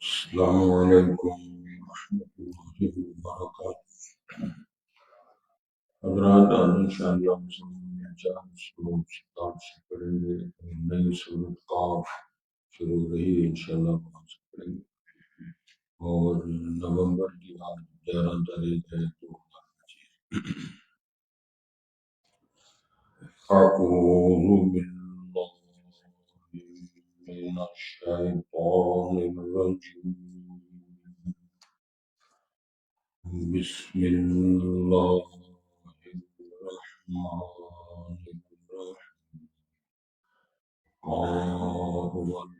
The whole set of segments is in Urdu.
السلام علیکم ورحمۃ اللہ وبرکاتہ۔ حضرات آج انشاءاللہ مسلمان چار سورت کاف سے پڑھیں گے اور نئی سورت قاف شروع رہی ہے انشاءاللہ وہاں سے پڑھیں گے اور نومبر کی آج 11 تاریخ ہے 2025۔ أعوذ بالله من الشيطان الرجيم، بسم الله الرحمن الرحيم۔ والقرآن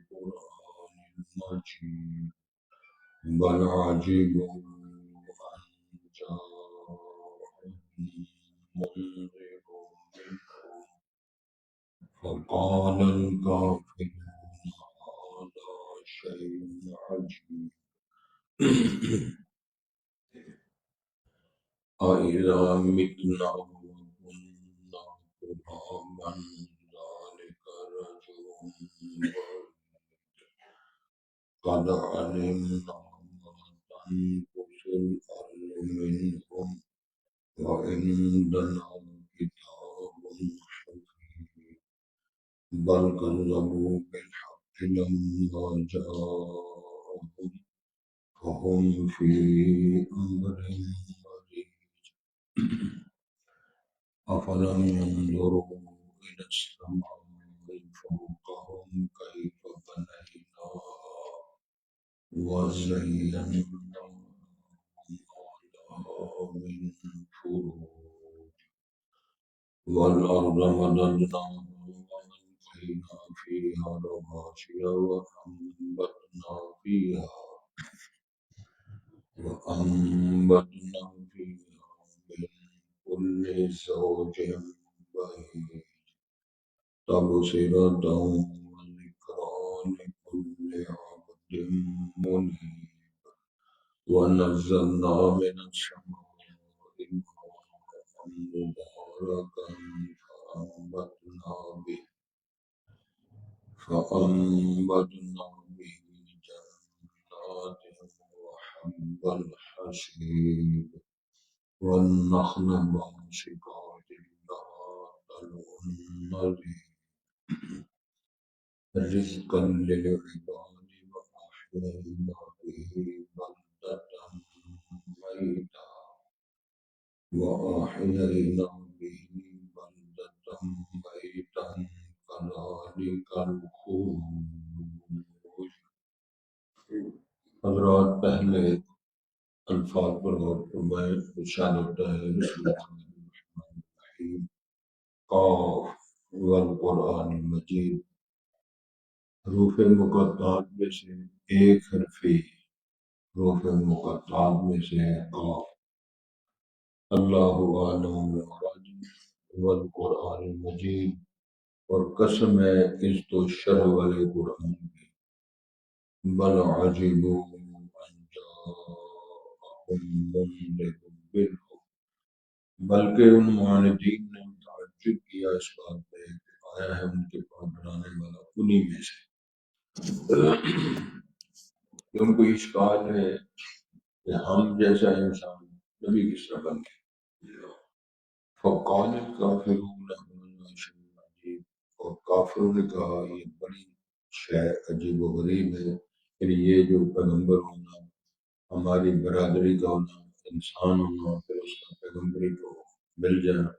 المجيد، بل عجبوا أن جاءهم منذر منهم فقال الكافرون هذا شيء عجيب أإذا متنا وكنا ترابا ذلك رجل بعيد قد علمنا ما تنقص الأرض منهم وعندنا كتاب حفيظ بل كذبوا بالحق لما جاءهم فهم في أمر مريج أفلم ينظروا إلى السماء فوقهم كيف بنيناها وزيناها من فروج والأرض مددناها وألقينا فيها رواسي وأنبتنا فيها من كل زوج بهيج تبصرة وذكرى لكل عبد منيب ونزلنا من السماء ماء مباركا فأنبتنا به جنات وحب الحصيد والنخل باسقات لها طلع نضيد رزقا للعباد وأحيينا به بلدة ميتا كذلك الخروج۔ حضرات پہلے الفاظ پر غور فرمائیں۔ ارشاد ہوتا ہے بسم اللہ الرحمن الرحیم، قاف والقرآن المجید۔ حروف مقطعات میں سے ایک حرفی حروف مقطعات میں سے ہے قاف۔ اللہ اعلم بمرادہ والقرآن المجید، اور قسم ہے اس تو شرح والے قرآن کی۔ بل عجبوا ان جاءهم منذر منهم، بلکہ ان معاندین نے تعجب کیا اس بات پہ کہ آیا ہے ان کے پاس ڈرانے والا انہی میں سے۔ ان کو اشکال ہے کہ ہم جیسا انسان نبی کس طرح بن گئے۔ فقال الکافرون هذا شیء عجیب، اور کافروں نے کہا یہ بڑی شے عجیب و غریب ہے، یعنی یہ جو پیغمبر ہونا، ہماری برادری کا ہونا، انسان ہونا، پھر اس کا پیغمبری کو مل جانا۔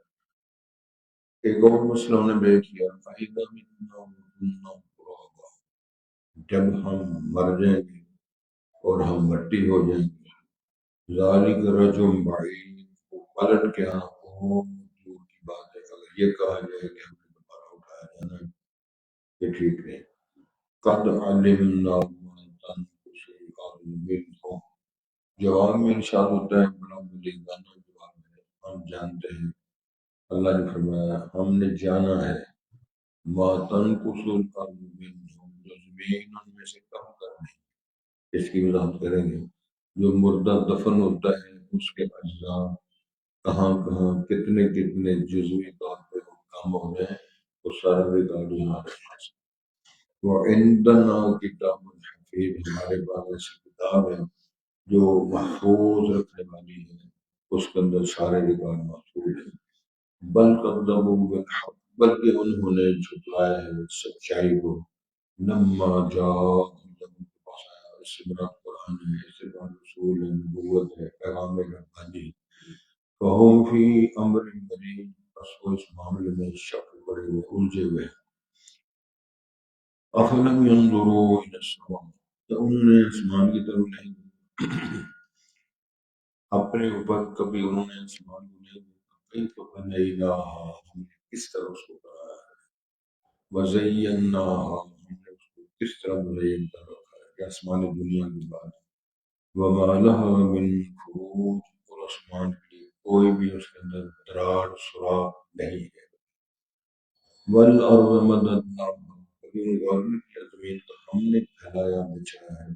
ایک اور مسئلہ نے بیان کیا، فَإِذَا مِتْنَا وَكُنَّا تُرَابًا، جب ہم مر جائیں گے اور ہم مٹی ہو جائیں گے، ذَلِكَ رَجْعٌ بَعِيدٌ، وہ پلٹ کے آنا بہت دور کی بات ہے۔ اگر یہ کہا جائے کہ ہم نے دوبارہ اٹھایا جانا ہے، یہ ٹھیک نہیں۔ قَدْ عَلِمْنَا مَا تَنْقُصُ الْأَرْضُ مِنْهُمْ، جواب میں ارشاد ہوتا ہے بڑا بلیغانہ جواب ہے، ہم جانتے ہیں۔ اللہ نے فرمایا ہم نے جانا ہے ما تنقص الارض منهم، جو زمین ان میں سے کم کرنے، اس کی وضاحت کریں گے۔ جو مردہ دفن ہوتا ہے اس کے اجزاء کہاں کہاں کتنے کتنے جزوی طور پہ وہ کم ہو جائیں، وہ سارا ریکارڈ ہمارے پاس۔ وعندنا کتاب حفیظ، ہمارے پاس ایسی کتاب ہے جو محفوظ رکھنے والی ہے، اس کے اندر سارے ریکارڈ محفوظ ہیں۔ بل قدموا بالحق، بلکہ انہوں نے جھٹلایا ہے سچائی کو، لما جاءہم، جب ان کے پاس آیا، اس سے مراد قرآن ہے، اس سے مراد رسول ہے، نبوت ہے، پیغام ربانی۔ فہم فی امر مریض، بس وہ اس معاملے میں شک پڑے ہوئے، الجھے ہوئے ہیں۔ افلم ينظروا الى السماء، تو انہوں نے آسمان کی طرف نہیں اپنے اوپر کبھی انہوں نے آسمان کو نہیں دیکھا، کئی تو بنیناہا، ہم نے کس طرح اس کو بنایا ہے، وزیناہا، ہم نے اس کو کس طرح مزین کر رکھا ہے، کہ آسمان دنیا کی بات ہے، وما لها من فروج، اور آسمان کے لیے کوئی بھی اس کے اندر دراڑ سوراخ نہیں ہے، والارض مددناہا، کبھی غور نہیں کیا زمین کو ہم نے پھیلایا بچھایا ہے،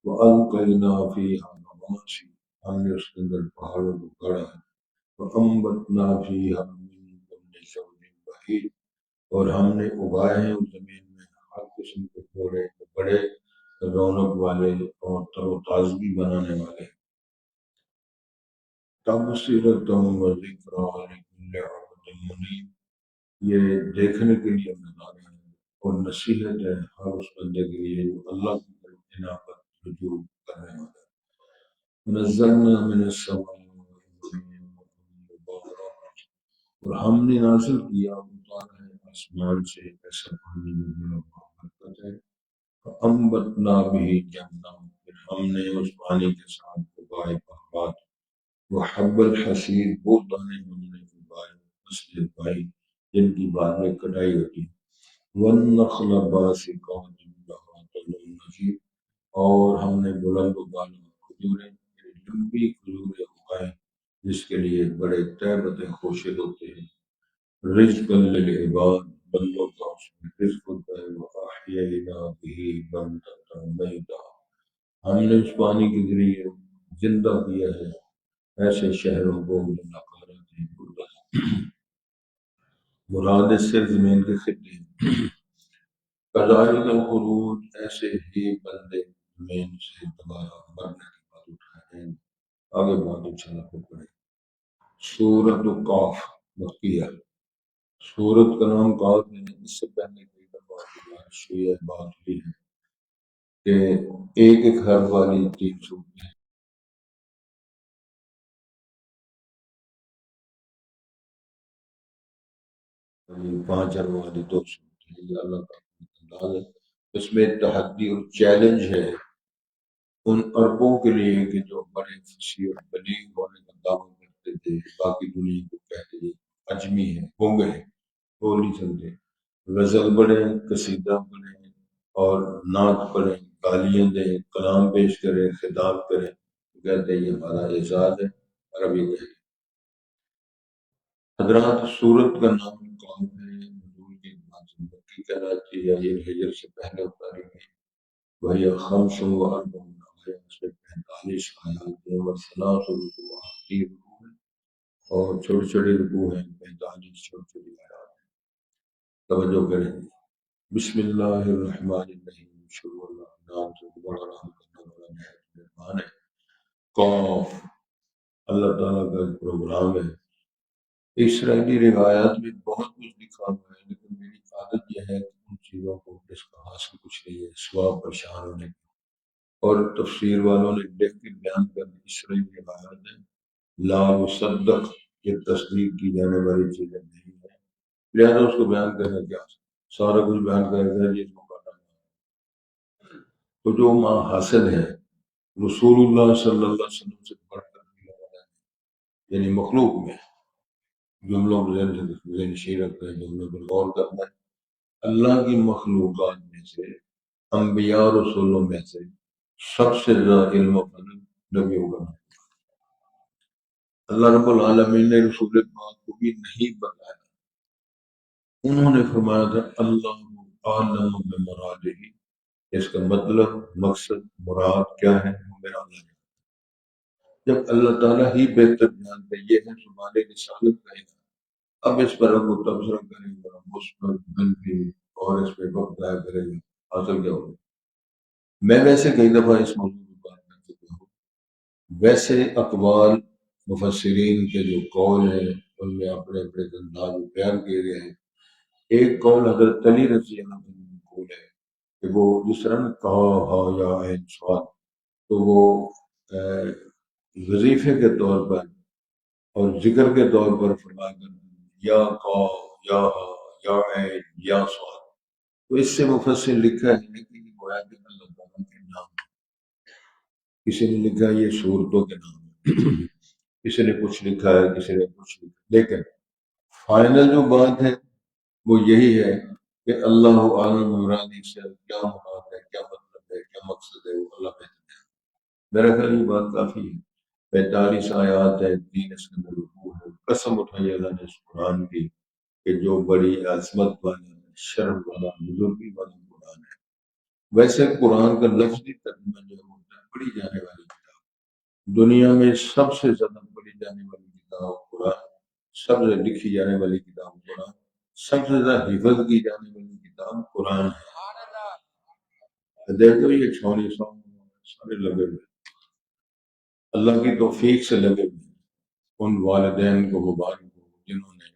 وَأَلْقَيْنَا فِيهَا رَوَاسِيَ، ہم نے اس کے اندر پہاڑوں کو گڑا ہے، وَأَنبَتْنَا فِيهَا مِن كُلِّ زَوْجٍ بَهِيجٍ، اور ہم نے اگائے ہیں اس زمین میں ہر قسم کے تھوڑے بڑے رونق والے اور تر و تازگی بنانے والے، تَبْصِرَةً وَذِكْرَىٰ لِكُلِّ عَبْدٍ مُنِیبٍ، یہ دیکھنے کے لیے نظارہ ہے اور نصیحت ہے ہر اس بندے کے لیے جو اللہ کی طرف عنابت رجوع کرنے والا ہے۔ نزلنا من السماء مبارک، اور ہم نے نازل کیا، اتارا ہے آسمان سے ایسا پانی جو بڑا برکت ہے، فأنبتنا به جنات، پھر ہم نے اس پانی کے ساتھ اگائے باغات، وحب الحصید، وہ دانے ہم نے اگائے فصل پائی جن کی بعد میں کٹائی ہوتی ہے، والنخل باسقات لها طلع نضید، اور ہم نے بلند و بالا کھجوریں، لمبی کھجوریں اگائیں جس کے لیے بڑے تہبتیں خوشے ہوتے ہیں، رزقا للعباد، بندوں کا اس میں رزق ہوتا ہے، وأحیینا به بلدۃ میتا، ہم نے اس پانی کے ذریعے زندہ کیا ہے ایسے شہروں کو جو ناکارات ہیں، مردہ ہیں۔ مراد اس سے زمین کے خطے ہیں۔ کذالک الخروج، ایسے ہی بندے زمین سے دوبارہ مرنے کے بعد اٹھائے جائیں گے۔ آگے بات انشاءاللہ پھر پڑھیں۔ سورۃ قاف مکیہ، سورت کا نام قاف ہے، اس سے پہلے کئی دفعہ گزارش ہوئی ہے، بات ہوئی ہے کہ ایک ایک حرف والی 3 سورتیں ہیں، 5 حرف والی 2 سورتیں ہیں، یہ اللہ کا انداز ہے۔ اس میں تحدی اور چیلنج ہے ان عربوں کے لیے کہ جو بڑے فصیح اور بلیغ ہونے کا دعویٰ کرتے تھے، باقی دنیا کو کہتے تھے اجمی ہیں، گونگے ہیں، بول نہیں سکتے، غزل پڑھیں، قصیدہ پڑھیں اور نعت پڑھیں، گالیاں دیں، کلام پیش کریں، خطاب کریں، تو کہتے ہیں یہ ہمارا اعزاز ہے، عربی کہتے ہیں۔ حضرات، سورت کا نام قاف ہے، نزول کے بعد سے مکی کہلاتی ہے، یہ ہجر سے پہلے اتاری گئی، وہی خمس و اربعون آیات، اس میں 45 آیات ہیں، وثلاث رکوعات، 3 رکوع ہیں، اور چھوٹی چھوٹی رکوع ہیں 45 چھوٹی چھوٹی آیات ہیں۔ توجہ کریں، بسم اللہ الرحمن الرحیم، شروع اللہ نام سے بڑا رحم کرنے والا نہایت مہربان ہے۔ قاف، اللہ تعالیٰ کا ایک پروگرام ہے۔ اسرائیلی روایات میں بہت کچھ لکھا ہوا ہے، لیکن میری عادت یہ ہے کہ ان چیزوں کو جس کا حاصل کچھ نہیں ہے سوا پریشان ہونے کی، اور تفسیر والوں نے لکھ کے بیان کر دی، اسرائیلی روایات ہے لا مصدق، یہ تصدیق کی جانے والی چیزیں نہیں ہے، لہذا اس کو بیان کرنا کیا سارا کچھ بیان کرنا ہے، اس کو کرنا ہے۔ تو جو ماں حاصل ہے رسول اللہ صلی اللہ علیہ وسلم سے بڑھ کر یعنی مخلوق میں، جملوں کو ذہن نشین رکھنا ہے، جملوں پر غور کرنا ہے، اللہ کی مخلوقات میں سے، انبیاء اور رسولوں میں سے سب سے زیادہ علم و فضل نبیوں کا ہے۔ اللہ رب العالمین نے رسول پاک کو بھی نہیں بتایا، انہوں نے فرمایا تھا اللہ عالم بمرادہ، اس کا مطلب، مقصد، مراد کیا ہے وہ میرا اللہ جانتا ہے۔ جب اللہ تعالیٰ ہی بہتر جانتے، یہ ہے زبان رسالت کا ہے، اب اس پر اب وہ تبصرہ کرے گا، مثبت منفی، اور اس پہ وقت ضائع کرے گا، حاصل کیا ہوگا؟ میں ویسے کئی دفعہ اس موضوع پر بات کر چکا ہوں. ویسے اقوال مفسرین کے جو قول ہیں ان میں اپنے اپنے انداز میں بیان کیے گئے ہیں. ایک قول حضرت علی رضی اللہ عنہ کا قول ہے کہ وہ جس طرح کہا ہا یا عین صاد، تو وہ وظیفے کے طور پر اور ذکر کے طور پر فرما کر یا قا یا ہا یا عین یا صاد. تو اس سے مفسر لکھا ہے کہ یہ گویا کہ اللہ تعالیٰ کے نام، کسی نے لکھا یہ صورتوں کے نام ہے، کسی نے کچھ لکھا ہے، کسی نے کچھ لکھا. لیکن فائنل جو بات ہے وہ یہی ہے کہ اللہ عالم مرادی سے کیا مراد ہے، کیا مطلب ہے، کیا مقصد ہے، وہ اللہ بہتر ہے. میرا خیال یہ بات کافی ہے. 45 آیات ہے، 3 اس کے اندر رکوع ہے. قسم اٹھائی اللہ نے اس قرآن کی کہ جو بڑی عظمت والا شرف والا بزرگی والا قرآن ہے. ویسے قرآن کا لفظی ترجمہ جو ہوتا ہے پڑھی جانے والی کتاب، دنیا میں سب سے زیادہ پڑھی جانے والی کتاب قرآن، سب سے لکھی جانے والی کتاب قرآن، سب سے زیادہ حفظ کی جانے والی کتاب قرآن ہے. دیکھو یہ چھوڑی سارے لگے ہوئے اللہ کی توفیق سے لگے ہوئے. ان والدین کو مبارک ہو جنہوں نے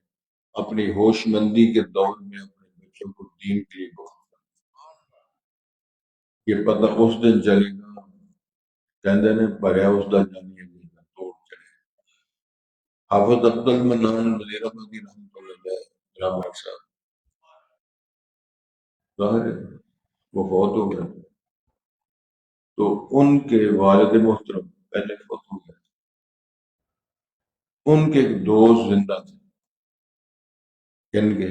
اپنی ہوش مندی کے دور میں اپنے بچوں کو دین کے لیے بہت. یہ پتہ اس دن چلے گا کہندے نے پریا اس دا جانی ہے توڑ چلے. حافظ عبد المنان وزیر آبادی رحمۃ اللہ علیہ جناب بھائی صاحب ظاہر ہے وہ فوت ہو گئے. تو ان کے والد محترم پہلے فوت ہو گئے. ان کے ایک دوست زندہ تھے. کن کے؟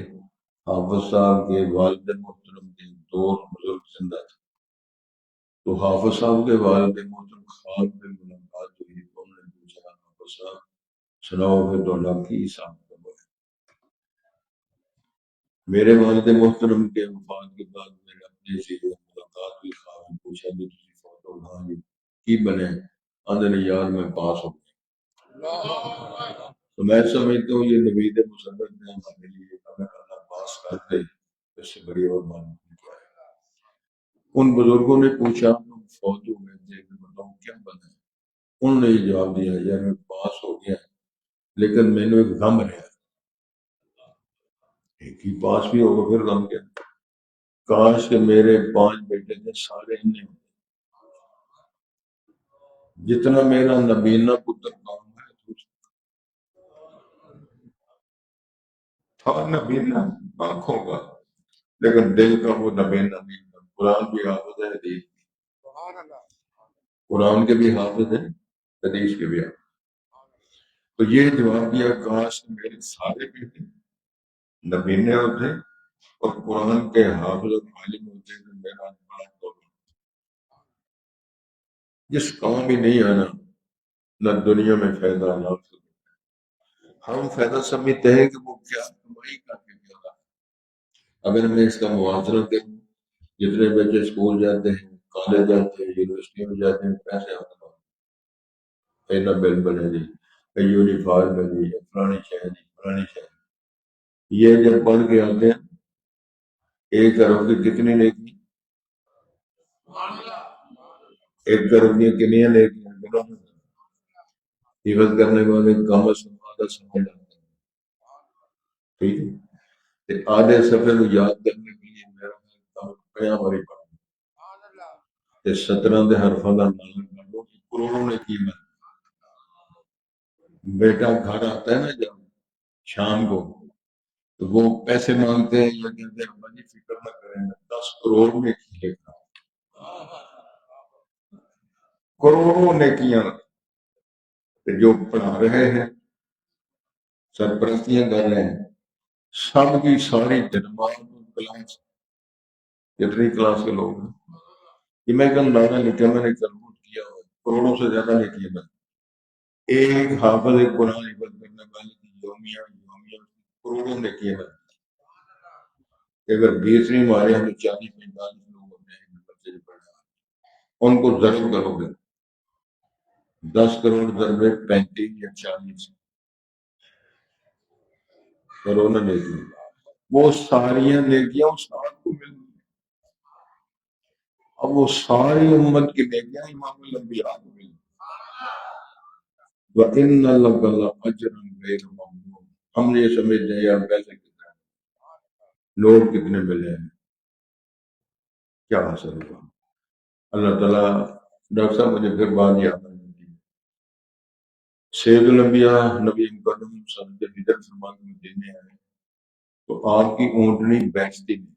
حافظ صاحب کے والد محترم کے دوست بزرگ زندہ تھے. تو حافظ صاحب کے والد محترم خواب میں ملاقات ہوئی تو انہوں نے پوچھا حافظ صاحب سناؤ کہ تو کی صاحب کا بڑا. میرے والد محترم کے وفات کے بعد میرے اپنے سے ملاقات ہوئی. خواب میں پوچھا بھی تھی فوت ہو گئے جی کی بنے اندر یار میں پاس ہو گیا. تو میں سمجھتا ہوں یہ نوید مسرت نے ہمارے لیے اگر اللہ پاس کر دے اس سے بڑی اور بات کیا ہے. ان بزرگوں نے پوچھا تم فوت ہو گئے تھے بتاؤ کیا بنا. انہوں نے یہ جواب دیا یار میں پاس ہو گیا لیکن میں نے ایک غم رہا. ایک ہی پاس بھی ہوگا پھر غم کیا. کاش کہ میرے 5 بیٹے تھے سارے انہیں جتنا میرا نبینا پتر کام ہے تھا نبینا آنکھوں کا لیکن دل کا وہ نبینا نہیں تھا. قرآن بھی حافظ ہے حدیث قرآن کے بھی حافظ ہے حدیث کے بھی حافظ. تو یہ جواب دیا کاش کہ میرے سارے بیٹے نبینے ہوتے اور قرآن کے حافظ اور عالم ہوتے تو میرا بڑا دولت. جس کام بھی نہیں آنا نہ دنیا میں فائدہ نہ ہم فائدہ سمجھتے ہیں کہ وہ کیا کمائی کر کے کیا. اگر میں اس کا موازنہ کروں جتنے بچے اسکول جاتے ہیں کالج جاتے ہیں یونیورسٹی میں جاتے ہیں پیسے آتا پہلا بل بنے جی یونیفارم ہے جی فلانی شہر جی فلانی شہر. یہ جب پڑھ کے آتے ہیں ایک ارب کی کتنی نیکی، ایک ارب کی کنی نیکیاں حفظ کرنے والے کم از کم آدھا سمجھ جاتے ہیں. ٹھیک ہے آدھے سفر کو یاد کرنے کے لیے میرا قیام ہماری پڑھنا 17 دے حرفوں کا نام کر کروڑوں نے کی. میں بیٹا گھر آتا ہے نا جب شام کو تو وہ پیسے مانگتے ہیں یا کہتے ہیں ابا جی فکر نہ کریں 10 کروڑ میں کی لکھا کروڑوں نیکیاں جو پڑھا رہے ہیں سرپرستیاں کر رہے ہیں سب کی ساری جنمات کلاس جتنی کلاس کے لوگ ہیں یہ میں ایک اندازہ لکھا میں نے کلکوٹ کیا ہوا کروڑوں سے زیادہ لکھی ہے. ایک حافظ ایک قرآن حفظ کرنے والے کی یومیہ کروڑوں نے کیے ہیں. اگر 20 نہیں مارے ہمیں 40-45 لوگ ہوتے ہیں بچے جو پڑھا ان کو ضرب کرو گے 10 کروڑ ضرب 35 یا 40 کروڑ نیکی وہ ساری نیکیاں استاد کو مل اب وہ ساری امت کی نیکیاں امام الانبیاء کو ملی وَإِنَّ لَكَ لَأَجْرًا غَيْرَ مَمْنُونٍ. ہم نے یہ سمجھتے ہیں یار پیسے کتنے ہیں، لوگ کتنے ملے ہیں، کیا حاصل ہوا. اللہ تعالیٰ ڈاکٹر صاحب مجھے پھر بات یاد آ جاتی ہے. سید الانبیاء نبی مکرم صلی اللہ علیہ وسلم ہجرت فرما کے مدینے آئے تو آپ کی اونٹنی بیچتی نہیں.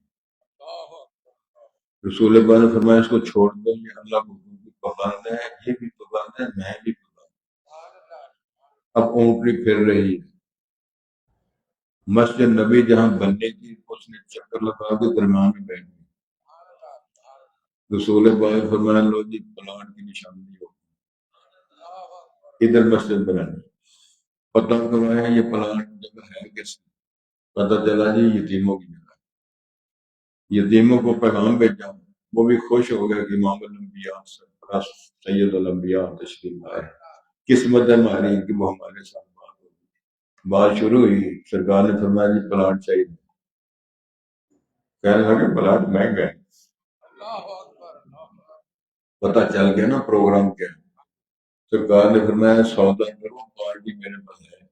رسول اللہ نے فرمایا اس کو چھوڑ دو، یہ اللہ کو بھی پابند ہے، یہ بھی پابند ہے، میں بھی پابند. اب اونٹنی پھر رہی ہے. مسجد نبی جہاں بننے کی اس نے چکر لگا کے درمیان میں بیٹھ گئی. رسول اللہ نے فرمایا لو جی پلاٹ کی نشاندہی ہو، ادھر مسجد بنانی. پتہ کروایا یہ پلاٹ جگہ ہے کس کی؟ پتہ چلا جی یتیموں کی جگہ. یتیموں کو پیغام بھیجا، وہ بھی خوش ہو گیا کہ امام الانبیاء سید الانبیاء تشریف لائے. قسمت ہے ہماری کہ وہ ہمارے ساتھ بات ہوگی. بات شروع ہوئی، سرکار نے فرمایا جی پلاٹ چاہیے. کہنے لگے پلاٹ مہنگا ہے. پتہ چل گیا نا پروگرام کیا ہے. سرکار نے فرمایا سودا کرو، پارٹی میرے پاس ہے.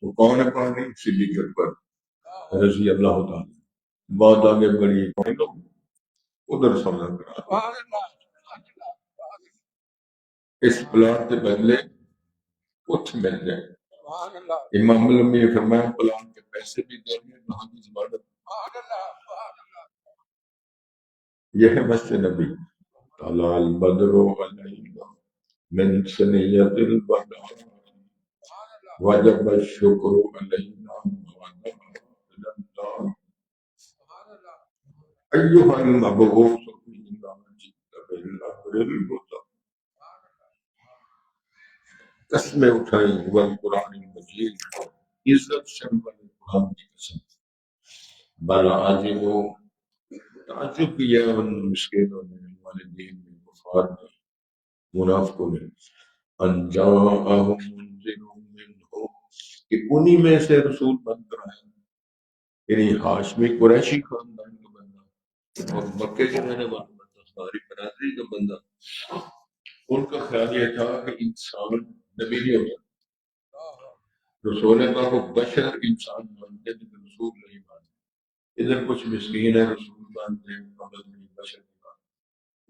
وہ کون ہے پارٹی؟ صدیق اکبر رضی اللہ تعالیٰ. بات آگے بڑھی، ادھر سودا کرا. اس پلاٹ کے بدلے کچھ مل جائے. امام الانبیاء نے فرمایا پلاٹ کے پیسے بھی دیں گے، وہاں کی ضمانت. یہ ہے مسجد نبی. طلع البدر علینا من ثنیۃ الوداع وجب الشکر علینا ایھا المبعوث فینا جئت بالامر الهدی. قسمیں اٹھائیں والقرآن المجید، عزت شرف والے قرآن کی قسم. بلا عاجب ہو تعجب کیا ان مسکینوں نے، والدین نے، کفار نے، منافقوں نے. ان جاءہم منذر منہم، کہ انہی میں سے رسول بن کر آیا، یعنی ہاشمی قریشی خاندان کا بندہ اور مکے کے رہنے والا بندہ، ساری برادری کا بندہ. ان کا خیال یہ تھا کہ انسان نبی نہیں ہوتا. رسول اللہ کو بشر انسان مانتے تھے، رسول نہیں مانتے. ادھر کچھ مسکین ہے رسول مانتے ہیں، بشر نہیں مانتے.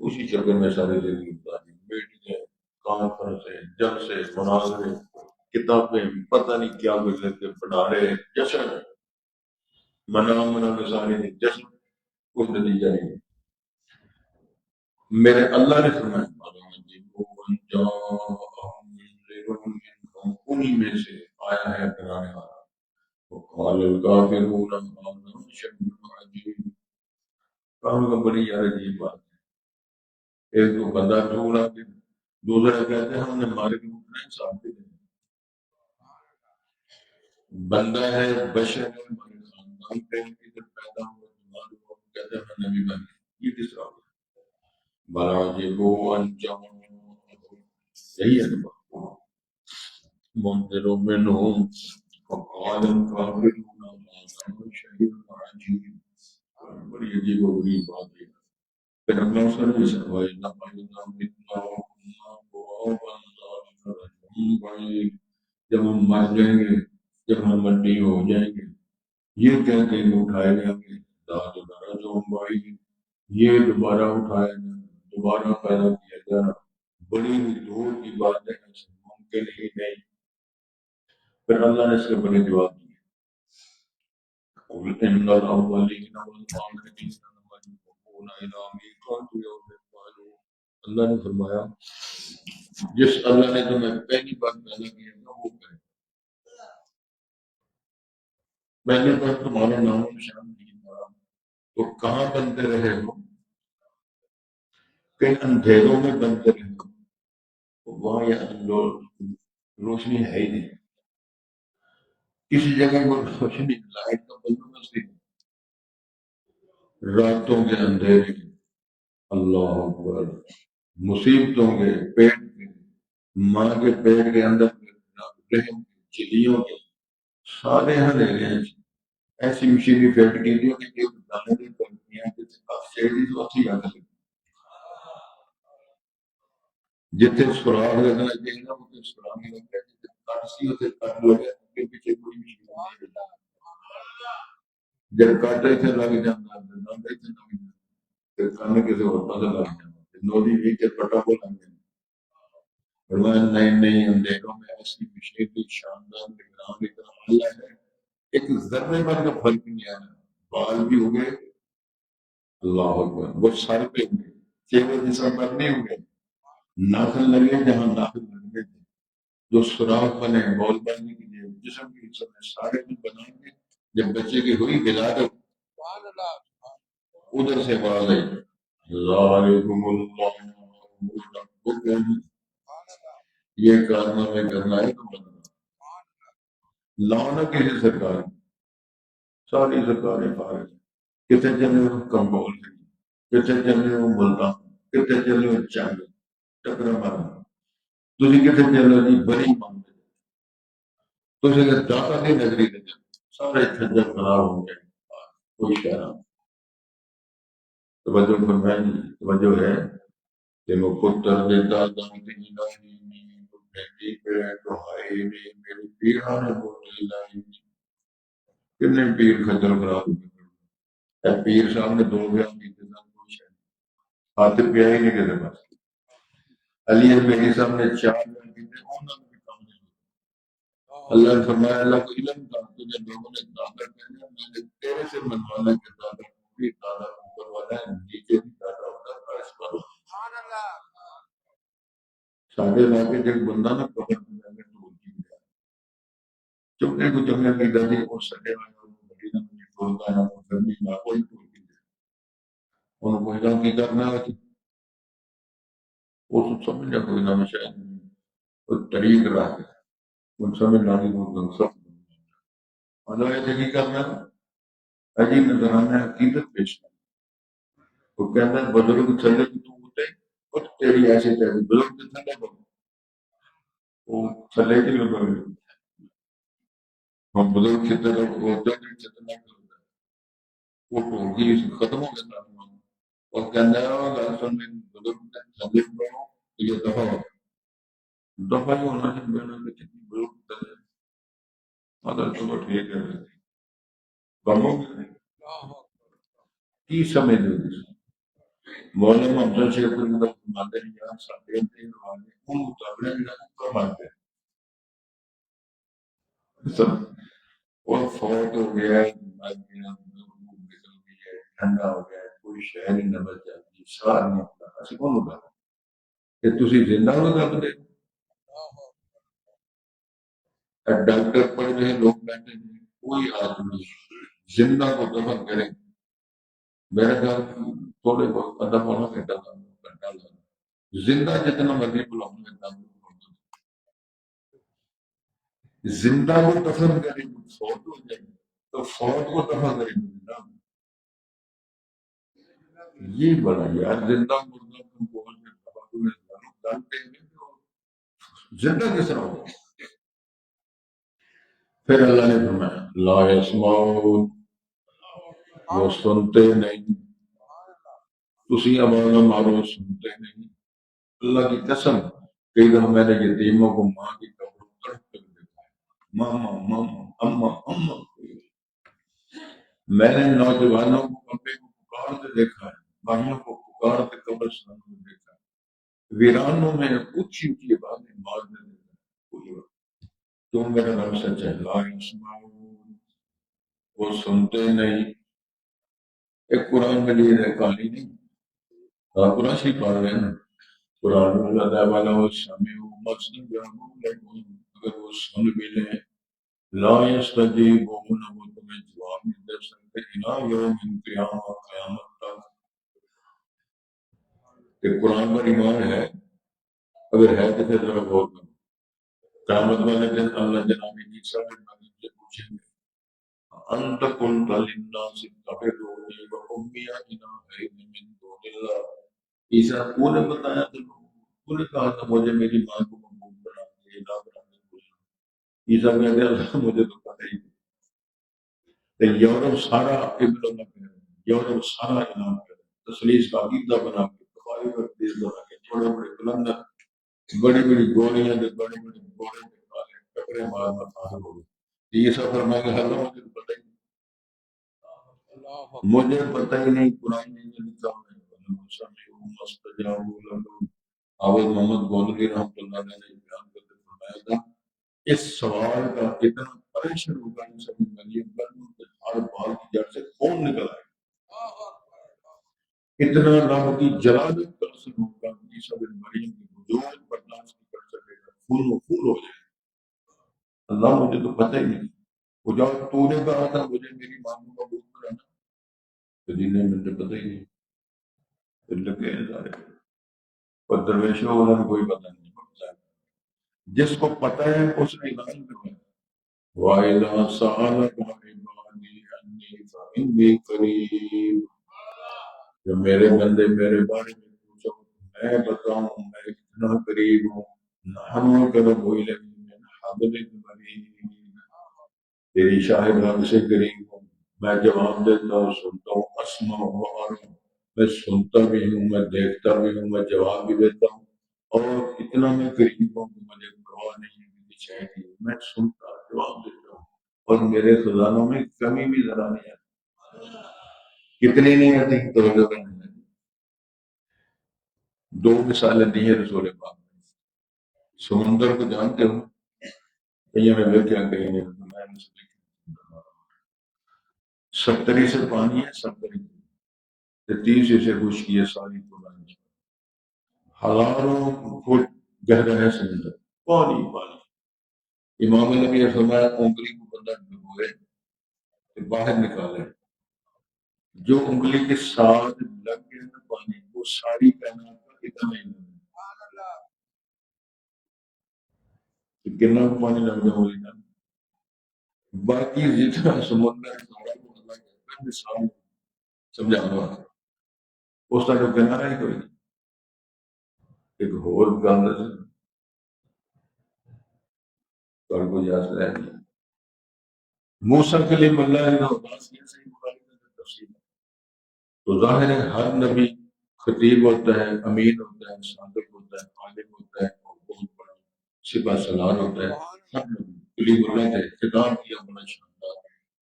اسی چکر میں ساری زندگی گزاری. میٹنگیں، کانفرنسیں، جلسے، مناظرے، کتابیں، پتہ نہیں کیا گزرے تھے، بنارے، جشن، منا کے سارے جشن، کوئی نتیجہ نہیں. میرے اللہ نے فرمایا انہی میں سے آیا ہے ڈرانے والا. وقال الکافرون هذا شیء عجیب. کام کا بڑی یار عجیب بات ہے. ایک تو بندہ ڈھونڈا کہ دوسرا کہتے ہیں ہم نے مارے کے اٹھنا ہے ساتھ دے. بندہ ہے، بشر ہے، ہمارے خاندان کے ادھر پیدا ہوا، بیمار ہوا، کہتے ہیں میں نبی بن گیا. یہ کس طرح ہوا؟ براجبوا ان جاءہم، یہی ہے نا منذر منہم فقال الکافرون هذا شیء عجیب. بڑی عجیب و غریب بات ہے. پھر اللہ صلی اللہ علیہ وسلم جب ہم مر جائیں گے، جب ہم مٹی ہو جائیں گے، یہ کہہ کے اٹھائے جائیں گے، یہ دوبارہ اٹھایا جائے، دوبارہ پیدا کیا جائے. بڑی دور کی بات ہے، ممکن ہی نہیں. پھر اللہ نے اس کے بڑے جواب دیے. قل ان الاولین والآخرین لمجموعون الی میقات یوم معلوم. اللہ نے فرمایا جس اللہ نے تمہیں پہلی بار پیدا کیا تھا وہ کہے. پہلے بار تمہارا نام و نشان نہیں تھا تو کہاں بنتے رہے ہو؟ کئی اندھیروں میں بنتے رہے ہو، وہاں یہاں روشنی ہے ہی نہیں. کسی جگہ پر روشنی لائٹ کا بندوبست نہیں. راتوں کے اندھیرے، اللہ اکبر، مصیبتوں کے، پیٹ کے، ماں کے پیٹ کے اندر رحم کے، چلیوں کے سارے اندھیرے ہیں. ایسی مشینیں فیٹ کی تھی کہ جو دانے لگیاں جتھے افسیری تو اتھی اگ لگی جتھے سراغ لگنا چاہیے نا اتنے سراغ نہیں لگا جتھے کٹ سی اتنے کٹ لگا اگے پیچھے کوئی مشکل نہیں لگا جب کٹ اتنے لگ جاتا دند اتنے لگ جاتا پھر کن کسی اور پاسے لگ جاتا نوری بھی کے پٹا کو لگ جاتا فرمایا نہیں نہیں اندھیروں میں ایسی مشکل شاندار نگران اتنا اللہ ہے ایک ذرے بھر کا فرق نہیں آیا بال بھی ہو گئے اللہ اکبر وہ سر پہ ہو گئے چہرے جسم پر نہیں ہو گئے ناخن لگے جہاں ناخن لگے تھے جو سوراخ بنے بال بننے کے لیے جسم کے حصے میں سارے دن بنائیں گے جب بچے کی ہوئی ولادت ادھر سے آواز آئی ذالکم اللہ ربکم یہ کارنامے کرنا ہے تو بننا لانا کسی سرکار ساری سرکاریں فارغ کتنے چلے ہو کمبول کتنے چلے ہو ملتان کتنے چلے ہو چنگ ٹکرا مارنا تھی کتنے چلو جی بری مانگتے تھی اگر داتا نہیں نگری دے سارے کھجر خراب ہو گئے کوئی شہرہ توجہ فرمائیں توجہ ہے کہ وہ پتر دیتا دانتی الہی بیٹی پہ تو ہائی نہیں میری پیران بولی الہی کتنے پیر کھجر خراب ہو گئے پیر صاحب نے دو بیان کی تھی کوئی شہر ہاتھ پیا ہی نہیں کہتے پاس علی بیٹی صاحب نے چار بیان کی تھی انہوں نے بھی کام نہیں اللہ نے فرمایا اللہ کو علم تھا تجھے لوگوں نے دادا کہنا میں نے تیرے سے منوانا کہ دادا بھی دادا اوپر والا ہے نیچے بھی دادا ہوتا ہے اس پر ساڑھے علاقے جب بندہ نہ قبر میں جا کے ٹول کی گیا چمنے کو چمنے کی دادی اور سڑے آیا اور مدینہ میں ٹولتا ہے اور گرمی نہ کوئی ٹول کی گیا انہوں کو اعلان کی کرنا ہے وہ سمجھا کوئی نہ شاید وہ طریق رہا ہے ان سمجھ لانے کو سب اللہ ایسے کی کرنا عجیب نظرانہ عقیدت پیش کرنا وہ کہتا ہے بزرگ چلے کہ تو ہوتے اور تیری ایسے چاہیے بزرگ کتنا کیا کرو وہ چلے کے لیے بزرگ ہم بزرگ کتنے لوگ ہوتے ہیں کتنا کرتا ہے وہ ٹوکی ختم ہو گیا اور کہنا ہے اگر سن میں بزرگ چلے کرو تو یہ دفعہ دفعہ ہی ہونا ہے میں نے کتنی بزرگ چلے اگر چلو ٹھیک ہے کموں کی سمجھ دو مولانا افضل شیخ فرماتے ہیں یہاں ساتھ ہیں ان مطابق کا مانتے ہیں اور فوت ہو گیا نکل گئی ہے ٹھنڈا ہو گیا کوئی شہر ہی نہ بچ جاتی سارا نہیں ہوتا ایسے کون ہوگا کہ تسی زندہ ہو رب دے ڈاکٹر پڑھ رہے لوگ بیٹھے ہیں کوئی آدمی زندہ کو دفن کرے میرے خیال تھوڑے بہت آدھا پونا گھنٹہ لگا زندہ جتنا مرضی بلاؤں گا زندہ کو دفن کریں فوت ہو جائے تو فوت کو دفن کریں یہ بڑا یار زندہ مردہ تم بول میں زندہ کس طرح ہو پھر اللہ نے فرمایا لا یسمعون وہ سنتے نہیں تسی آواز مارو سنتے نہیں اللہ کی قسم کئی دفعہ میں نے یتیموں کو ماں کی قبر تڑپتے ہوئے دیکھا ہے ماما ماما اما اما میں نے نوجوانوں کو کمبے کو پکارتے دیکھا ہے بھائیوں کو پکارتے قبرستان میں دیکھا ہے ویرانوں میں اونچی اونچی آوازیں مارنے دیکھا ہے تم میرا رب سچ ہے لا یسمعون وہ سنتے نہیں ایک قرآن مجید ہے کہانی نہیں قرآن شریف پڑھ رہے ہیں قرآن میں اللہ والا وہ سامع مسلم اگر وہ سن بھی لیں لا یستجیبون وہ تمہیں جواب نہیں دے سکتے الا یوم القیامہ قیامت تک کہ قرآن پر ایمان ہے اگر ہے تو پھر ذرا غور کرو قیامت والے دن اللہ جناب عیسیٰ بن مریم سے پوچھیں گے انت قلت للناس اتخذوني وامي الهين من دون الله عیسیٰ تو نے بتایا تھا تو نے کہا تھا مجھے میری ماں کو معبود بنا دے الہ بنا دے عیسیٰ کہتے ہیں اللہ مجھے تو پتہ ہی نہیں یورپ سارا قبلہ نہ ہے یہ وہ سارا انعام کرے، تسلیس کا عقیدہ بنا کے، کفاری کا عقیدہ بنا کے، بڑے بڑے کلندر، بڑی بڑی گولیاں دے، بڑے بڑے گھوڑے دے کالے ٹکرے مار مار ہو گئے۔ یہ سفر میں کہ اللہ مجھے پتہ ہی نہیں، مجھے پتہ ہی نہیں قرآن میں لکھا ہے حافظ محمد گولوی رحمۃ اللہ علیہ نے بیان کرتے فرمایا تھا، اس سوال کا اتنا پریشر ہوگا ان سب مریم گرموں کے ہر بال کی جڑ سے خون نکل آئے، اتنا رب کی جلالت کا اثر ہوگا کہ سب مریم کی وجود برداشت نہیں کر سکے گا، پھول و پھول ہو جائے۔ اللہ مجھے تو پتہ ہی نہیں، وہ جب تو نے کہا تھا مجھے میری ماموں کا بوجھ کرانا، تو جی نے مجھے پتہ ہی نہیں، پھر لگے سارے پر درویشوں والا بھی کوئی پتہ نہیں پڑتا ہے، جس کو پتہ ہے اس نے اعلان کروایا وَإِذَا سَأَلَكَ عِبَادِي عَنِّي فَإِنِّي قَرِيبٌ، جو میرے بندے میرے بارے میں پوچھو میں بتاؤں میں اتنا قریب ہوں، نحن قرب الیہ من حبل الورید، تیری شاہد رب سے قریب ہوں، میں جواب دیتا ہوں سنتا ہوں، اسمع و ارى، میں سنتا بھی ہوں، میں دیکھتا بھی ہوں، میں جواب بھی دیتا ہوں، اور اتنا میں قریب ہوں کہ مجھے پرواہ نہیں ہے میری شاید ہی، میں سنتا جواب دیتا ہوں، اور میرے خزانوں میں کمی بھی ذرا نہیں ہے، کتنی نہیں آتی توجہ کرنے میں۔ دو مثالیں دی ہیں رسول پاک نے، سمندر کو جانتے ہو، کہیں میں کیا کہیں گے، میں نے سمجھ 70 سے پانی ہے، 70 سے 30 سے خشکی ہے، ساری پرانی ہزاروں فٹ گہرا ہے سمندر، پانی پانی۔ امام نبی نے فرمایا انگلی کو بندہ ڈبوئے تو باہر نکالے، جو انگلی کے ساتھ لگ گیا نا پانی، وہ ساری کائنات کا اتنا نہیں لگا، کتنا پانی لگ جائے ہوگی نا، باقی جتنا سمندر سارا کو اللہ کا مثال سمجھانا ہے، اس کا جو کنارہ ہی کوئی نہیں۔ ایک اور گل کل کو یاد رہ گئی، موسیٰ کلیم اللہ نے عباس کی صحیح بخاری میں تفسیر ہے، تو ظاہر ہے ہر نبی خطیب ہوتا ہے، امین ہوتا ہے، صادق ہوتا ہے، عالم ہوتا ہے، اور بہت بڑا سپہ سالار ہوتا ہے، ہر نبی کلیم اللہ نے خطاب کیا بڑا شاندار،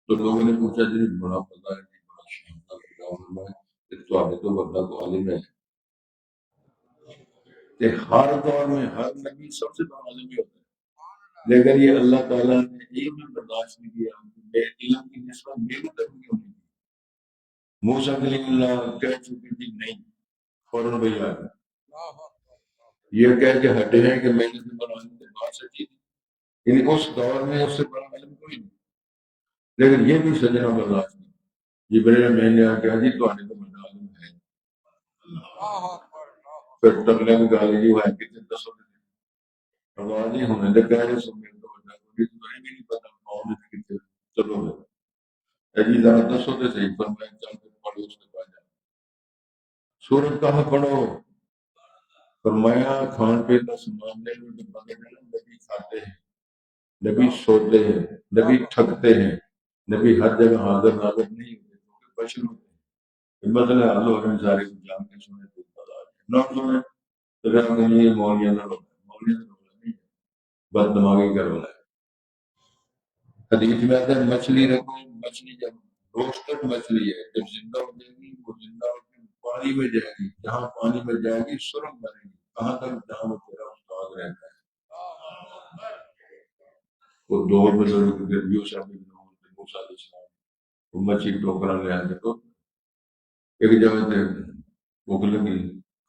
تو لوگوں نے پوچھا جی بڑا پتا ہے جی بڑا شاندار خطاب ہوا ہے، تو آپ تو بندہ تو عالم ہے کہ ہر دور میں ہر نبی سب سے بڑا عالم ہی ہوتا ہے، لیکن یہ اللہ تعالیٰ نے یہ بھی برداشت نہیں کیا کہ علم کی نسبت میری طرف نہیں ہونی، موسیٰ کلیم اللہ کہہ چکی تھی نہیں، فوراً وہی آ گیا، یہ کہہ کے ہٹے ہیں کہ میں نے تو بنانے کے بعد سچی تھی، یعنی اس دور میں اس سے بڑا علم کوئی نہیں، لیکن یہ بھی سجنا برداشت نہیں، جبریل میں نے آ کہا جی تو آنے تو بڑا عالم ہے، پھر ترلے میں گالی جی وہ ہے کتنے دسوں آواز نہیں ہونے دے کہہ رہے سو میرے تو بڑا کوئی تو نہیں بھی نہیں پتا کون ہے کتنے، چلو جی ذرا دسو تو صحیح، پر میں چل کے پڑھو اس کے بعد سورت کہاں پڑھو، فرمایا کھان پہ کا سامان لے لو، جب بندے نبی کھاتے ہیں، نبی سوتے ہیں، نبی تھکتے ہیں، نبی ہر جگہ حاضر ناظر نہیں ہوتے کیونکہ بشر ہوتے ہیں، مسئلہ حل ہو رہے ہیں سارے کو جان کے سنے تو نہ سنے تو کہا کہ یہ مولیا نہ رونا، مولیا نہ رونا نہیں ہے، بد دماغی کا رونا ہے۔ حدیث میں آتا ہے مچھلی رکھو، مچھلی جب روسٹڈ مچھلی ہے جب زندہ ہو جائے گی وہ زندہ ہو کے پانی میں جائے گی، جہاں پانی میں جائے گی سرنگ بنے گی، کہاں تک جہاں وہ تیرا استاد رہتا ہے۔ وہ دور میں ضرور گربیوں سے اپنی موسیٰ علیہ السلام وہ مچھلی ٹوکرا لے آتے تو ایک جگہ سے بھوک لگی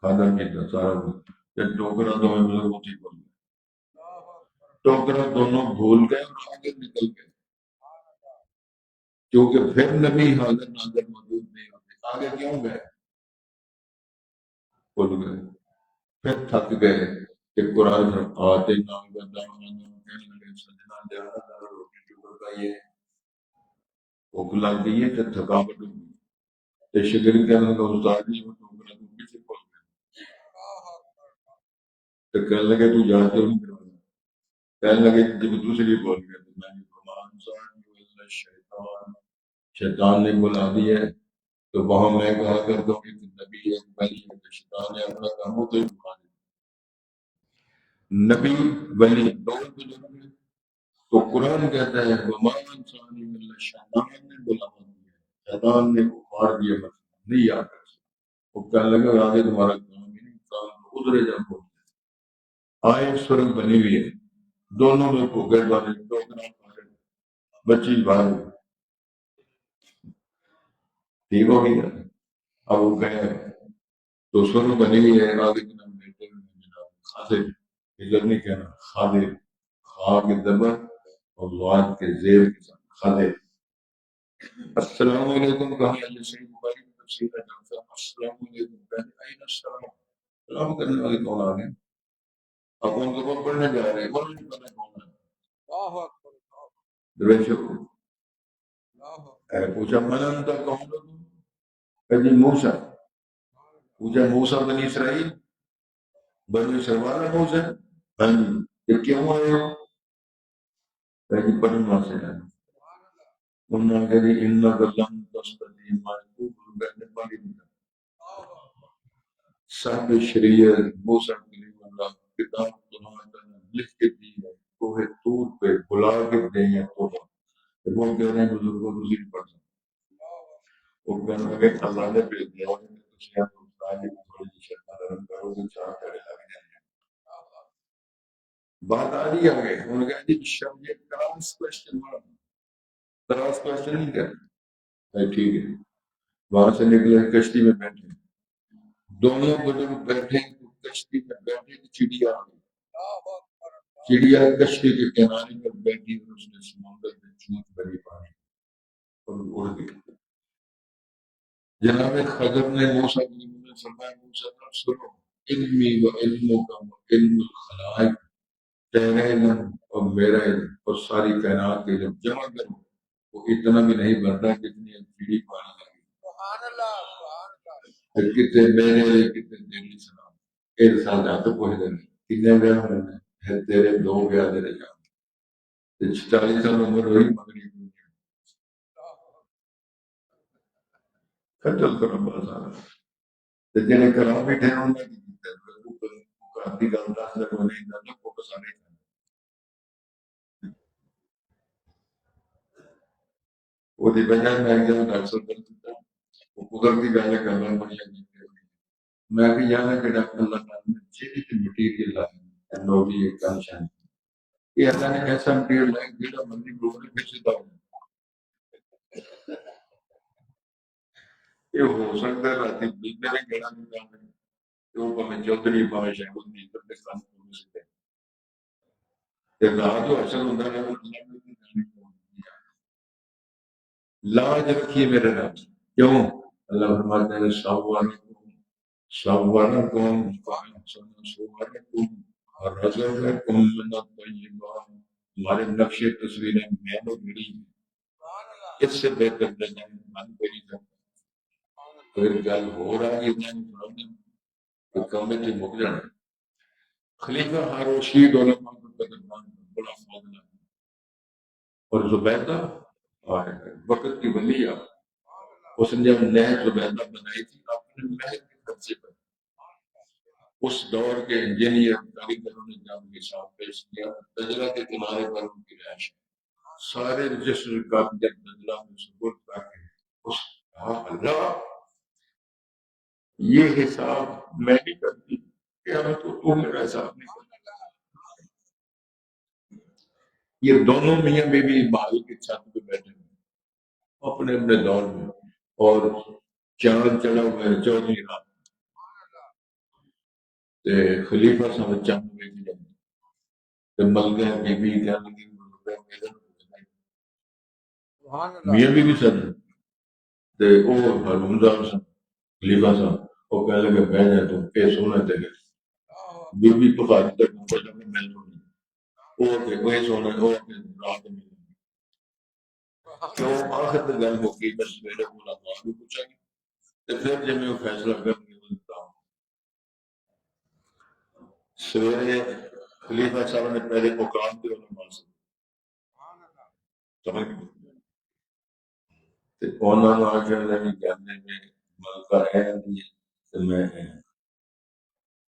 کھانا نہیں تھا سارا کچھ، جب ٹوکرا تو میں بزرگ اسی بول گیا، ٹوکرا دونوں بھول گئے اور آگے نکل گئے، کیونکہ پھر نبی حاضر ناظر موجود نہیں ہوتے، آگے کیوں گئے، بھول گئے، پھر تھک گئے کہ قرآن آتے نام کا دانا کہنے لگے سجنا زیادہ دارا روٹی ٹکڑ کا یہ بھوک لگ گئی ہے تو تھکاوٹ ہو گئی، تو شکر کہنے کا استاد جی وہ ٹوکرا تو پیچھے پڑ گیا، تو کہنے لگے تو جانتے ہو نہیں کروانا، کہنے لگے جب دوسری بول گیا تو میں نے فرمان شیطان نے بلا دی ہے تو وہاں میں کہا کرتا ہوں کہ نبی ایک ولی ہے، شیطان ہے اپنا کام ہو تو ہی بخاری نبی ولی دونوں کو ضرور ہے۔ تو قرآن کہتا ہے وَمَا أَنسَانِي إِلَّا شیطان نے بلاوا دیا، شیطان نے مار دیا، نہیں یاد کر سکتا۔ وہ کہنے لگا آگے تمہارا کام ہی نہیں، کام تو ادھرے جا ہو آئے سورج بنی ہوئی ہے، دونوں میں پھوکے والے ٹوکرا مارے، بچی باہر ٹھیک ہو گیا۔ اب وہ گئے تو سورج بنی ہوئی ہے، آگے کے نام بیٹے جناب خاطر، ادھر نہیں کہنا خادر، خا کے دبر اور واد کے زیر کے ساتھ خادر۔ السلام علیکم کہا یہ صحیح بخاری میں تفسیر ہے جانتا ہوں۔ السلام علیکم کہنے آئین السلام، سلام کرنے والے کون آ گئے؟ اب ان کو پڑھنے جا رہے ہیں، وہ نہیں پتہ کون ہے۔ درویش پوچھا من انت کون ہو تم؟ کہ جی موسیٰ۔ پوچھا موسیٰ بنی اسرائیل، بنی اسرائیل والا موسیٰ؟ ہاں جی۔ کہ کیوں آئے ہو؟ کہ جی پڑھنا سے ہے۔ انہوں نے کہا جی انک لن تستطیع معی طوبى پانی میں صاحب شریعت موسیٰ کلیم اللہ کتاب قرآن نے لکھ کے دی ہے، کوہ طور پہ بلا کے دیں یا توبہ۔ وہ کہہ رہے ہیں بزرگوں کو نہیں پڑھ سکتے، وہ کہنے لگے اللہ نے بھیج دیا اور کسی آپ کو تعلیم تھوڑی سی شرطہ درم کرو گے چار کرے لگ جائیں گے۔ بات آ رہی آگے انہوں نے کہا جی شب یہ کراس کوشچن مارا، کراس کوشچن نہیں کرتے ٹھیک ہے۔ وہاں سے نکلے کشتی میں بیٹھے، دونوں بزرگ بیٹھے تو کشتی میں بیٹھے تو چڑیا آ گئی، چڑیا کشتی کے کنارے پر بیٹھی اور اس نے سمندر میں چونچ بھری پانی اور اڑ گئی۔ جناب خضر نے موسیٰ کی نے فرمایا موسیٰ کا سنو علمی و علمک و علم الخلائق، تیرا علم اور میرا علم اور ساری کائنات کے علم جمع کرو وہ اتنا بھی نہیں بنتا جتنی چڑی پانی لگی۔ کتنے میرے کتنے تیری سلام ایک سال جاتے پوچھ دیں کتنے گئے ہونے ہے تیرے دو گیا تیرے جان 40 سال عمر ہوئی مغرب خجل کرم بس آ رہا جنہیں کلام بھی ٹھہر ہونے کی کافی گل دس لگ ہونے کی کو پسانے وہ دی بجائے میں گیا ڈاکٹر کر دیتا وہ قدرتی گالیں کرنا بڑی عجیب ہے۔ میں کہ یہاں کہ ڈاکٹر اللہ تعالیٰ نے چیری کی مٹیریل لائی نوٹی ایک کنشن یہ اللہ نے ایسا مٹیریل لائی جیڑا مندی برونے پہ سے داؤں یہ ہو سکتا ہے راتی میرے گھڑا نہیں جانے کہ وہ پہلے چودری پاوے شہر دی پاکستان کو سکتے کہ رات جو اصل ہوتا ہے وہ لاج رکھیے میرے رب کیوں اللہ فرماتے ہیں سوارکم سوارکم اور رزقکم من الطیبات ہمارے نقش تصویریں میں نے گھڑی اس سے بہتر جگہ من کری سکتا پھر گل ہو رہا ہے کہ کمیٹی مک جانا خلیفہ ہارون رشید علماء کو قدردان بڑا فاضل اور زبیدہ وقت کی ولیہ اس نے جب نہر زبیدہ بنائی تھی اپنے نہر کے قبضے پر اس دور کے انجینئر کاریگروں نے جب حساب پیش کیا دجلہ کے کنارے پر ان کی رہائش سارے رجسٹر کاپی جب دجلہ میں سپرد کر کے اس کہا اللہ یہ حساب میں نہیں کرتی کہ تو میرا حساب نہیں کرتی۔ یہ دونوں میاں بیوی محل کی چھت پہ بیٹھے ہیں اپنے اپنے دور میں اور چاند چڑھا ہوا ہے 14 رات خلیفہ صاحب چاند میں بھی جاتے مل گئے بی بی کہنے لگی میاں بیوی سن او ہارون صاحب سن خلیفہ صاحب وہ کہنے لگے بہ جائے تو اے سونے تے گئے بی بی پکاری تک اوپر جانے میں سونے او کہ اے سونے او کہ رات میں کیوں آخر میں گل ہوگی بس میرے کو اللہ بھی پوچھا گی تو پھر جب میں وہ فیصلہ کرنے بولتا ہوں سویرے خلیفہ صاحب نے پہلے مقام کے علماء سے سمجھ تے انہاں نوں آکھیا نہیں جاندے میں ملکہ ہے نہیں تے میں ہے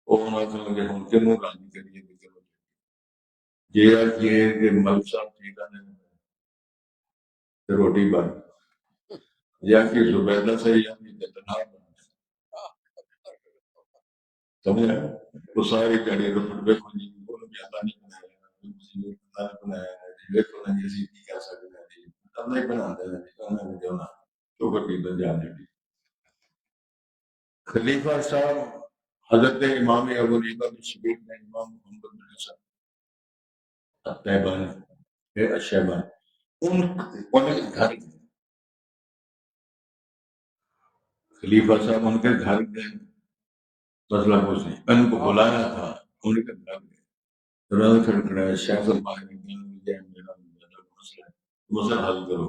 او انہاں کہن لگے ہن کنوں راضی کریے تے چلو جے یہ کہ ملک صاحب ٹھیک ہے تے روٹی بن یا کہ زبیدہ صحیح ہے تے تنہا بن سمجھا وہ ساری کڑی رپٹ دیکھو جی انہوں نے اللہ نہیں بنایا بنایا دیکھو نا جی اسی کی کہہ سکتے ہیں جی اللہ نہیں بنا دے جی اللہ نے جو نا شکر کی جانے دی خلیفہ صاحب حضرت امام ابو حنیفہ بن شبیر نے امام محمد بن حسن الطیبانی الشیبانی ان کے گھر خلیفہ صاحب ان کے گھر گئے مسئلہ پوچھنے ان کو بلایا تھا ان کے گھر گئے رنگ کھڑکڑایا شیخ الباہر میرا مسئلہ ہے مسئلہ حل کرو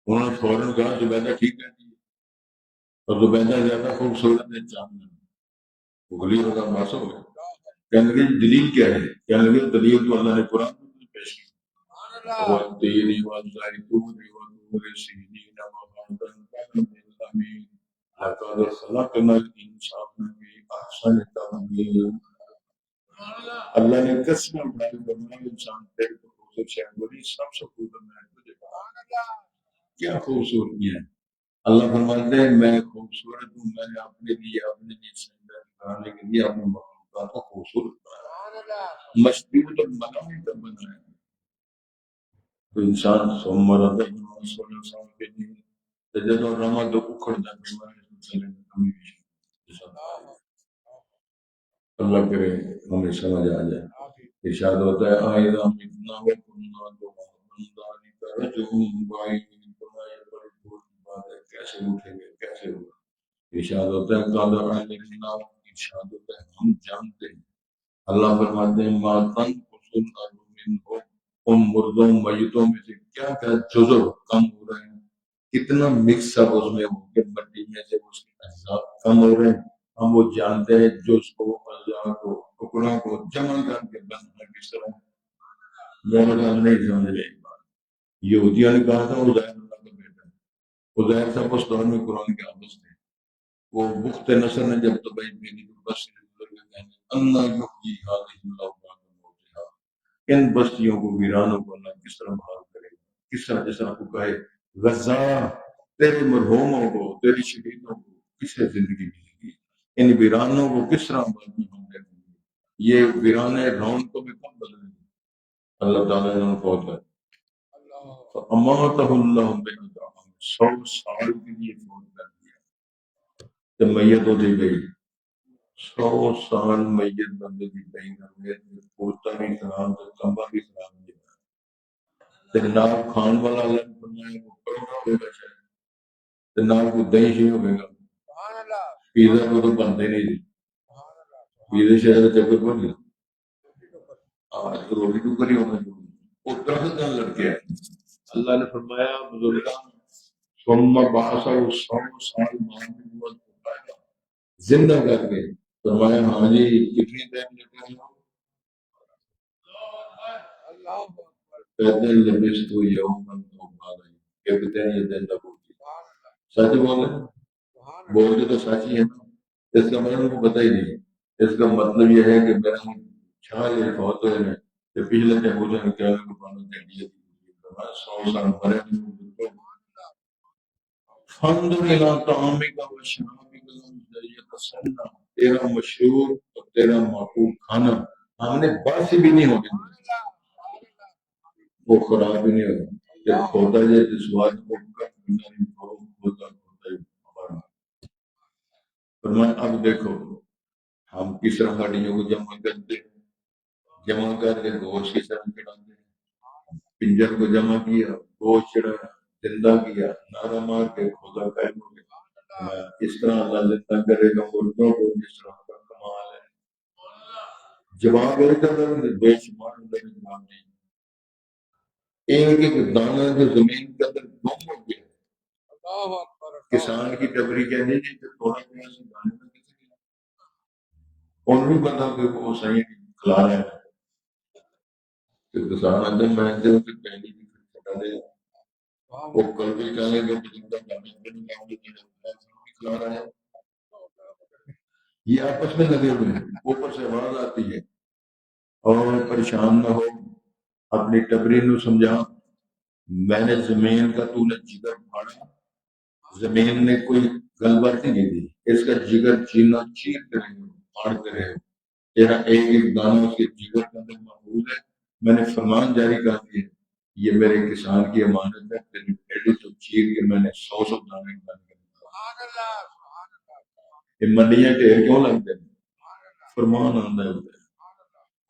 انہوں نے فوراً کہا زبیدہ ٹھیک ہے جی اور زبیدہ زیادہ خوبصورت ہے چاند وہ گلی ہوگا باس ہو گیا کہنے لگے دلیل کیا ہے کہنے لگے دلیل تو اللہ نے قرآن میں پیش کی والتین والزیتون وطور سینین وغیرہ الامین لقد خلقنا الانسان فی احسن تقویم اللہ نے قسم اٹھائی فرمایا انسان تیرے کو خوبصورت شہر بڑی سب سے خوبصورت میں تجھے کیا خوبصورتی ہے اللہ فرماتے ہیں میں خوبصورت ہوں میں نے اپنے لیے سجدہ کرانے کے لیے اپنے مخلوقات کو خوبصورت بنایا مشبوط اور ملائم کا بنایا تو انسان سومر سولہ سال کے لیے جب رما تو اکھڑ جاتا ہے اللہ کرے ہمیں سمجھ آ جائے ارشاد ہوتا ہے آئیدہ متنا و کننا تو بندانی کا رجوم بائی فرمایا بڑی دور کی بات ہے کیسے اٹھیں گے کیسے ہوگا ارشاد ہوتا ہے قادر علمنا ارشاد ہوتا ہے ہم جانتے ہیں اللہ فرماتے ہیں ما تنقص الارض منهم ان مردوں میتوں میں سے کیا کیا جزو کم ہو رہے ہیں کتنا مکس اپ اس میں ہو کے مٹی میں سے اس کے اجزاء کم ہو رہے ہیں ہم وہ جانتے ہیں جو اس کو اجزاء کو ٹکڑوں کو جمع کر کے بنانا کس طرح میرے ہم نہیں سمجھ رہے بات یہودیوں نے کہا تھا عزیر اللہ کا بیٹا ہے عزیر صاحب اس دور میں قرآن کے حافظ تھے وہ بخت نصر نے جب تبعید بینی تو بس اللہ یحیی ہذہ اللہ بعد موتہا ان بستیوں کو ویرانوں کو اللہ کس طرح بحال کرے گا کس طرح جس طرح کو کہے غزہ تیرے مرحوموں کو تیری شہیدوں کو کسے زندگی ملے گی ان ویرانوں کو کس طرح بعد میں ہم دیکھیں گے یہ ویرانے رونقوں میں کب بدلیں گے اللہ تعالیٰ نے ان کو ہوتا ہے اماتہ اللہ بہتا 100 سال کے لیے فوت کر دیا جب میت ہوتی گئی 100 سال میت بندے کی کہیں نہ ہوئے پوتا بھی خراب تو کمبا بھی خراب نہیں ہوا ناک کھان والا اللہ نے فرمایا وہ کروڑا ہوگا شاید ناک کو دہی ہی ہوگا پیزا کو تو بنتے نہیں پیزے شہر چکر پر نہیں آج روٹی ٹوکر ہی ہونا چاہیے وہ درخت نہ لڑکے اللہ نے فرمایا بزرگان ثم بعثہ 100 سال بعد ہوا زندہ کر کے فرمایا ہاں جی کتنی دیر لگے ہو کہتے ہیں لبس تو یومن تو بعد کہتے ہیں یہ دن تک ہوتی سچ بولتے تو سچ ہی ہے نا اس کا مطلب کو پتہ ہی نہیں اس کا مطلب یہ ہے کہ میرا چھال یہ بہت ہے کہ پچھلے ٹائم مجھے کیا پانا چاہیے 100 سال مرے فانظر الى طعامك وشرابك لم يتسنى تیرا مشہور اور تیرا معقول کھانا ہم نے باسی بھی نہیں ہوگی وہ خراب بھی نہیں ہوگا جب کھوتا ہے جس بات کو کھوتا ہے فرمایا اب دیکھو ہم کس طرح ہڈیوں کو جمع کرتے ہیں جمع کر کے گوشت کی طرح چڑھاتے ہیں پنجر کو جمع کیا گوشت چڑھایا زندہ کیا نعرہ مار کے خدا قائم ہو گیا اس طرح اللہ زندہ کرے گا مردوں کو جس طرح کا کمال ہے جواب بے شمار جواب دی ایک ایک دانہ جو زمین کے اندر گم ہو گیا کسان کی ٹبری کہنے کی کہ تھوڑا تھوڑا سے دانے میں کسی ان بھی پتا کہ وہ صحیح کھلا رہے ہیں کہ کسان اندر محنت ہے کہ پہلی بھی چھٹا دے وہ کل بھی کہیں گے کہ جن کا کھلا رہا ہے، یہ آپس میں لگے ہوئے ہیں، اوپر سے آواز آتی ہے اور پریشان نہ ہو، اپنی ٹبری نو سمجھا، میں نے زمین کا تو نے جگر پھاڑا، زمین نے کوئی گل نہیں دی، اس کا جگر چینا چیر کرے ہو، پھاڑ کرے ہو، تیرا ایک ایک دانہ اس کے جگر کے اندر محفوظ ہے، میں نے فرمان جاری کر دیا، یہ میرے کسان کی امانت ہے، تیری بھیڑی تو چیر کے میں نے 100 دانے بن کے یہ منڈیاں ڈھیر کیوں لگتے ہیں؟ فرمان آندا ہے ادھر،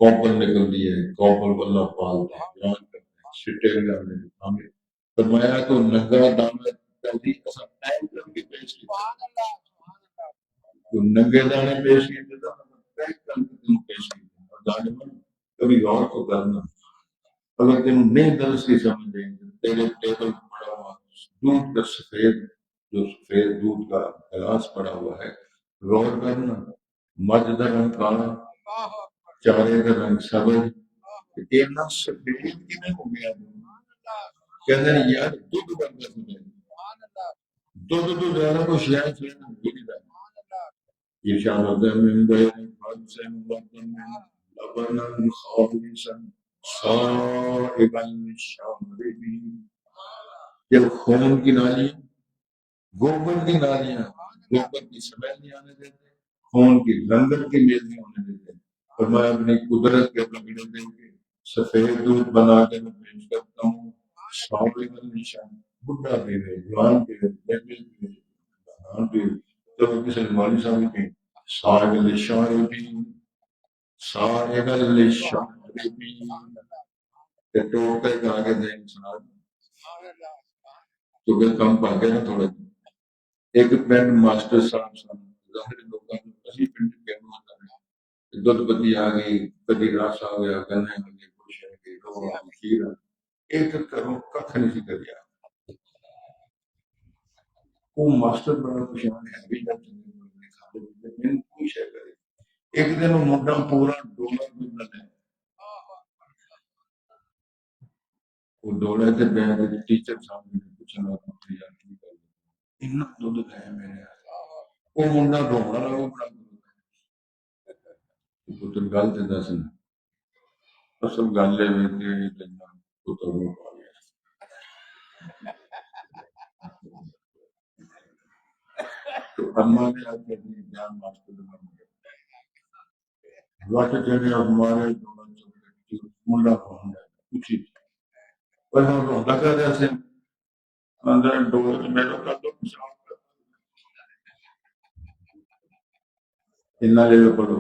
کوپل نکلتی ہے، کوپل واللہ پالتا ہے، جان کرتے ہیں، سٹے لگانے ہمیں فرمایا تو ننگا دانا جلدی اسا ٹائم کر کے پیش کیا، تو ننگے دانے پیش کیے تھا پیک کر کے تم پیش کیے، اور ظالمن کبھی غور کو کرنا، اگر تم نہیں درس کی سمجھ دیں گے تیرے ٹیبل پڑا ہوا دودھ کا سفید جو سفید دودھ کا گلاس پڑا ہوا ہے، غور کرنا، مجھ کا رنگ کالا، چارے کا رنگ سبز، اتنا سفید کیوں ہو گیا؟ کہتے ہیں یار دودھ بنتا سفید، دودھ تو زیادہ کو شاید سے نہیں رہا، اشارت من بین خمس وطن لبنا خالصا صائغا للشاربین، جب خون کی نالیاں، گوبر کی نالیاں، گوبر کی سمیل نہیں آنے دیتے، خون کی لنگر کی میل نہیں ہونے دیتے، اور میں اپنی قدرت کے پکڑے دے کے سفید دودھ بنا کے میں پیش کرتا ہوں، صائغا للشاربین، بڈھا پیوے، جوان پیوے، بچے پیوے، جوان پیوے، تو کسی مولوی صاحب کی صائغا للشاربین، صائغا للشاربین، کہ ٹوکے کے آگے دیں انسان تو کہ کم پاکے نا تھوڑا، ایک پینٹ ماسٹر صاحب ظاہر لوگوں نے اسی پینٹ کے اندر دودھ پتی آ گئی، کدی رس آ گیا، گنے آ گئے، کچھ ہے کہ رو کھیر ایک کرو کھ نہیں سی کریا، وہ ماسٹر بڑا پریشان ہے بھی جب میں کوئی شے کرے، ایک دن وہ منڈا پورا ڈولا دودھ ہے، وہ ڈولے کے بیٹھ ٹیچر صاحب نے پوچھنا اتنا دودھ ہے میرے، وہ منڈا ڈولا رہا وہ بڑا پتر گل تے دس اصل گل ہے کہ پتر نو پا گیا، تو اما نے آ کے اپنی جان ماسٹر وقت چلے ہمارے منڈا پہنچ اسی پر ہم روتا کر رہے تھے اندر ڈور میرا کا تو اتنا لے پڑھو